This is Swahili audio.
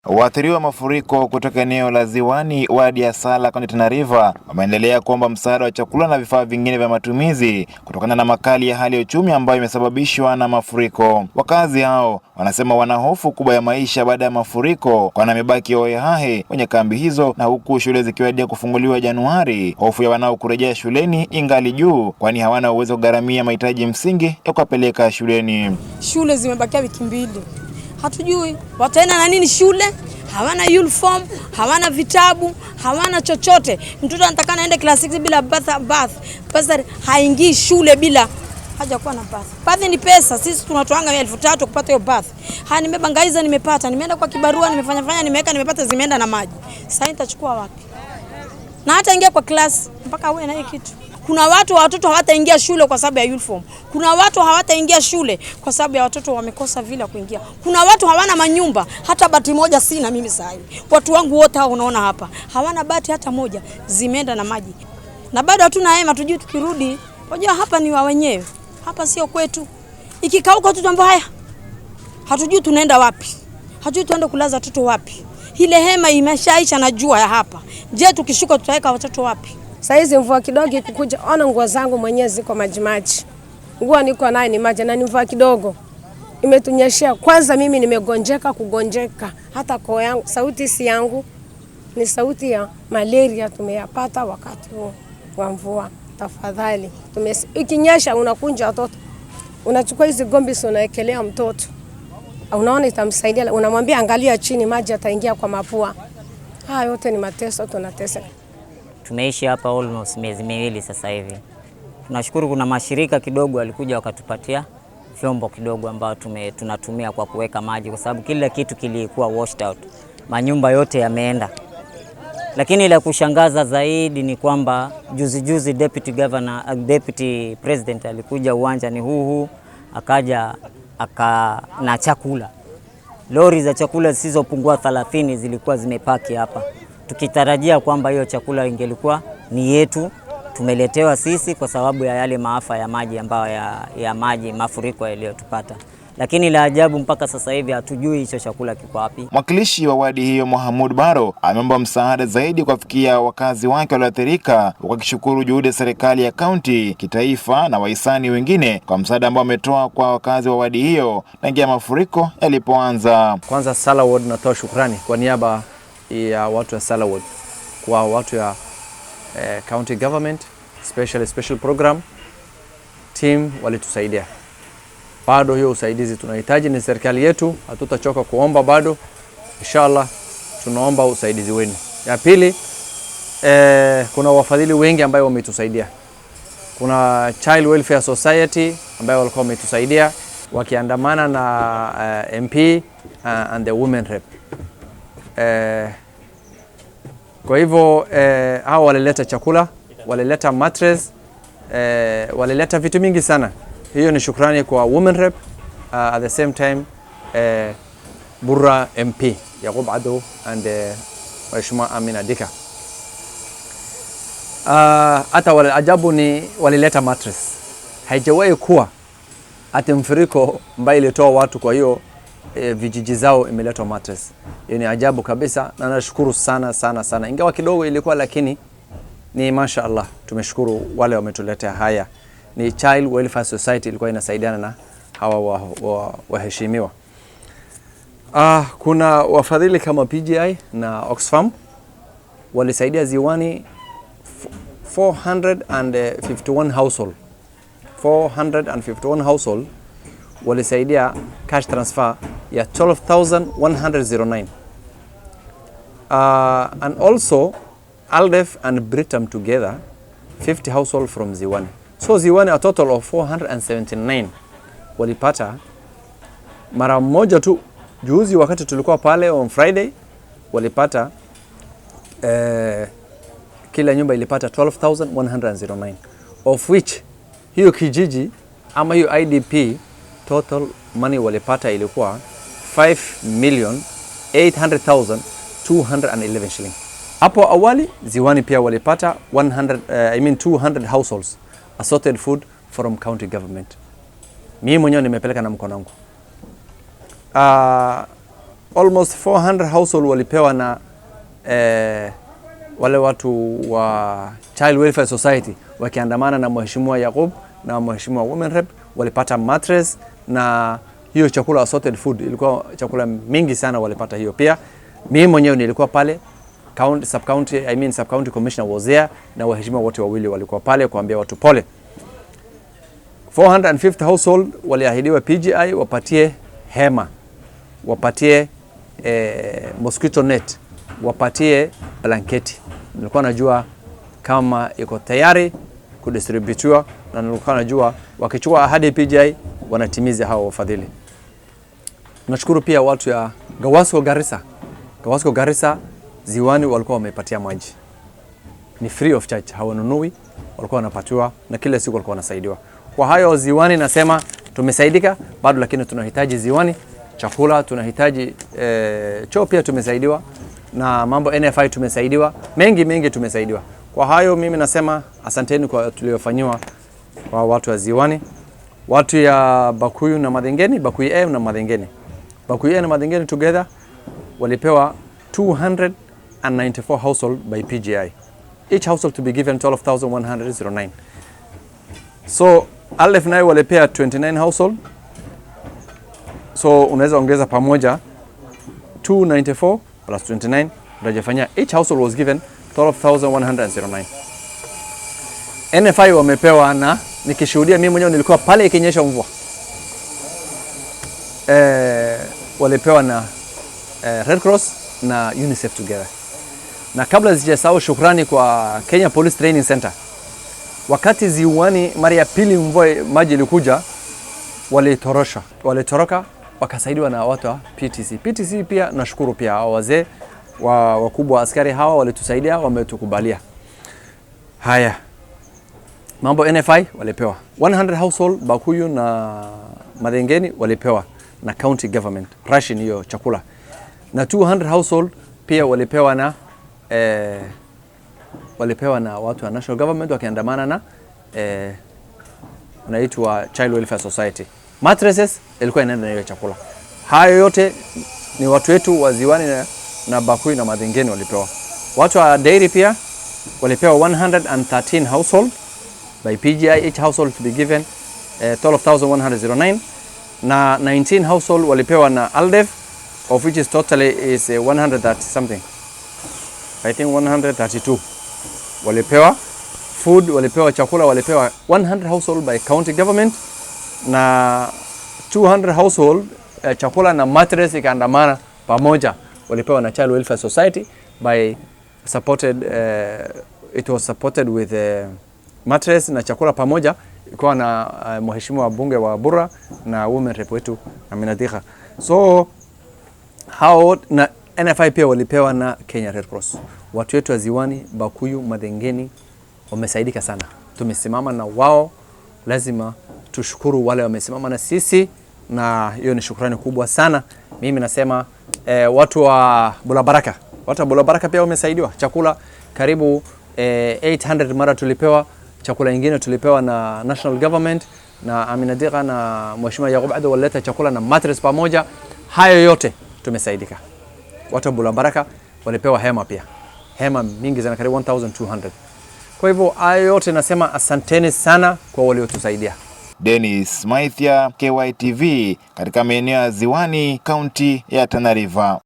Waathiriwa mafuriko kutoka eneo la Ziwani, wadi ya Sala, kaunti Tanariver, wameendelea kuomba msaada wa chakula na vifaa vingine vya matumizi kutokana na makali ya hali ya uchumi ambayo imesababishwa na mafuriko. Wakazi hao wanasema wana hofu kubwa ya maisha baada ya mafuriko, kwani wamebaki hohehahe kwenye kambi hizo, na huku shule zikiwadia kufunguliwa Januari, hofu ya wanao kurejea shuleni ingali juu, kwani hawana uwezo kugharamia mahitaji msingi ya kuwapeleka shuleni. Shule zimebakia wiki mbili. Hatujui wataenda na nini shule, hawana uniform, hawana vitabu, hawana chochote. Mtoto anataka aende class 6 bila bath. Pesa haingii shule bila hajakuwa na bath. Bath ni pesa, sisi tunatoanga 1300 kupata hiyo bath. Nimebangaiza nimepata, nimeenda kwa kibarua, nimefanya nimepata, zimeenda na maji. Sasa nitachukua wapi? Na hata ingia kwa class mpaka uwe na hiyo kitu. Kuna watoto hawataingia shule kwa sababu ya uniform. Kuna watu hawataingia shule kwa sababu ya watoto wamekosa vile kuingia. Kuna watu hawana manyumba, hata bati moja sina mimi sasa hivi. Watu wangu wote hao unaona hapa, hawana bati hata moja, zimeenda na maji. Na bado hatuna hema, tujui tukirudi. Unajua hapa ni wa wenyewe. Hapa sio kwetu. Ikikauka tu jambo haya. Hatujui tunaenda wapi. Hatujui tuende kulaza watoto wapi. Ile hema imeshaisha na jua ya hapa. Je, tukishuka tutaweka watoto wapi? Saizi mvua kidogo ikikuja, ona nguo zangu mwenyewe ziko maji. Nguo niko nayo ni maji, na mvua kidogo imetunyeshia. Kwanza mimi kugonjeka. Hata koo yangu, sauti si yangu, ni sauti ya malaria tumeyapata wakati huu wa mvua. Tafadhali, ikinyesha unakunja watoto. Unachukua hizi gombi unaekelea mtoto. Unaona itamsaidia, unamwambia angalia chini, maji yataingia kwa mapua. Haya yote ni mateso tunateseka. Tumeishi hapa almost miezi miwili sasa hivi. Tunashukuru kuna mashirika kidogo alikuja wakatupatia vyombo kidogo ambao tunatumia kwa kuweka maji, kwa sababu kila kitu kilikuwa washed out. Manyumba yote yameenda. Lakini la kushangaza zaidi ni kwamba juzi Deputy President alikuja uwanjani huu akaja na chakula. Lori za chakula zisizopungua 30 zilikuwa zimepaki hapa, tukitarajia kwamba hiyo chakula ingelikuwa ni yetu, tumeletewa sisi kwa sababu ya yale maafa ya maji ambayo ya maji mafuriko yaliyotupata. Lakini la ajabu mpaka sasa hivi hatujui hicho chakula kiko wapi. Mwakilishi wa wadi hiyo Mohamed Baro ameomba msaada zaidi kuwafikia wakazi wake walioathirika, wakishukuru juhudi ya serikali ya kaunti, kitaifa na wahisani wengine kwa msaada ambao wametoa kwa wakazi wa wadi hiyo tangia mafuriko yalipoanza. Kwanza Sala Ward natoa shukrani kwa niaba ya watu wa Sala Ward, kwa watu ya county government, special program team walitusaidia. Bado hiyo usaidizi tunahitaji, ni serikali yetu, hatutachoka kuomba bado. Inshallah tunaomba usaidizi wenu. Ya pili, kuna wafadhili wengi ambao wametusaidia. Kuna Child Welfare Society ambao walikuwa wametusaidia wakiandamana na MP and the women rep. Kwa hivyo hao walileta chakula, walileta mattress, walileta vitu mingi sana. Hiyo ni shukrani kwa women rep, at the same time Burra MP Yaqub Ado and Mheshimiwa Amina Dika. Hata wale ajabu ni walileta mattress. Haijawahi kuwa ati mfuriko mbaya ilitoa watu, kwa hiyo vijiji zao imeletwa mattress. Hiyo ni ajabu kabisa, na nashukuru sana. Ingawa kidogo ilikuwa, lakini ni mashaallah, tumeshukuru wale wametuletea haya. Ni Child Welfare Society ilikuwa inasaidiana na hawa waheshimiwa. Kuna wafadhili kama PGI na Oxfam walisaidia Ziwani 451 household. 451 household walisaidia cash transfer ya 12,109. And also Aldef and Britam together 50 household from Ziwani. So Ziwani a total of 479 walipata mara moja tu. Juzi wakati tulikuwa pale on Friday walipata kila nyumba ilipata 12,109, of which hiyo kijiji ama hiyo IDP total money walipata ilikuwa 5,800,211 shilling. Hapo awali Ziwani pia walipata 200 households assorted food from county government. Mimi mwenyewe nimepeleka na mkono wangu. almost 400 household walipewa na wale watu wa Child Welfare Society wakiandamana na Mheshimiwa Yakub na Mheshimiwa Women Rep, walipata mattress na hiyo chakula assorted food, ilikuwa chakula mingi sana walipata hiyo pia. Mimi mwenyewe nilikuwa pale, sub county commissioner was there, na waheshimiwa wote wawili walikuwa pale kuambia watu pole. 450 household waliahidiwa PGI wapatie hema, wapatie mosquito net, wapatie blanketi. Nilikuwa najua kama iko tayari kudistributiwa, na nilikuwa najua wakichukua ahadi PGI wanatimiza hao wafadhili. Tunashukuru pia watu ya Gawasco Garissa, Ziwani walikuwa wamepatia maji. Ni free of charge, hawanunui, walikuwa wanapatiwa na kila siku walikuwa wanasaidiwa. Kwa hayo Ziwani nasema tumesaidika bado, lakini tunahitaji Ziwani chakula, tunahitaji choo pia tumesaidiwa, na mambo NFI tumesaidiwa, mengi tumesaidiwa. Kwa hayo mimi nasema asanteni kwa tuliofanywa kwa watu wa Ziwani. Watu ya Bakuyu na Madengeni, Bakuyu A na Madengeni. Bakuyu A na Madengeni together walipewa 294 household by PGI. Each household to be given 12,109. So Alef nayo walipea 29 household. So unaweza ongeza pamoja 294 plus 29 unajifanyia each household was given 12,109. NFI wamepewa, na nikishuhudia mimi mwenyewe nilikuwa pale ikinyesha mvua. Walipewa na Red Cross na UNICEF together. Na kabla sijasahau shukrani kwa Kenya Police Training Center. Wakati Ziwani mara ya pili mvua maji ilikuja, walitoroka wakasaidiwa na watu wa PTC. PTC pia nashukuru pia wazee wakubwa askari hawa walitusaidia, wametukubalia. Haya. Mambo NFI walipewa 100 household Bakuyu na Madengeni walipewa na county government ration hiyo chakula, na 200 household pia walipewa na watu wa national government wakiandamana na unaitwa Child Welfare Society. Mattresses ilikuwa inaenda na hiyo chakula. Hayo yote ni watu wetu wa Ziwani na Bakuyu na Madengeni walipewa. Watu wa dairy pia walipewa 113 household by PGI, each household to be given 12,109, na 19 household walipewa na ALDEF, of which is totally is 130 something, I think 132 walipewa food, walipewa chakula, walipewa 100 household by county government, na 200 household chakula na mattress ikaandamana pamoja walipewa na Child Welfare Society by supported it was supported with mattress na chakula pamoja, ilikuwa na mheshimiwa bunge wa Bura na women rep wetu Aminadika. So hao na NFI pia walipewa na Kenya Red Cross. Watu wetu wa Ziwani, Bakuyu, Madengeni wamesaidika sana. Tumesimama na wao, lazima tushukuru wale wamesimama na sisi, na hiyo ni shukrani kubwa sana. Mimi nasema watu wa Bulabaraka, pia wamesaidiwa chakula karibu 800 mara tulipewa chakula, ingine tulipewa na national government na Aminadika na Mheshimiwa Yakub Ado walileta chakula na mattress pamoja. Hayo yote tumesaidika. Watu wa Bulabaraka walipewa hema pia, hema mingi sana karibu 1200. Kwa hivyo hayo yote nasema asanteni sana kwa waliotusaidia. Dennis Maithia, KYTV, katika maeneo ya Ziwani, kaunti ya Tanariver.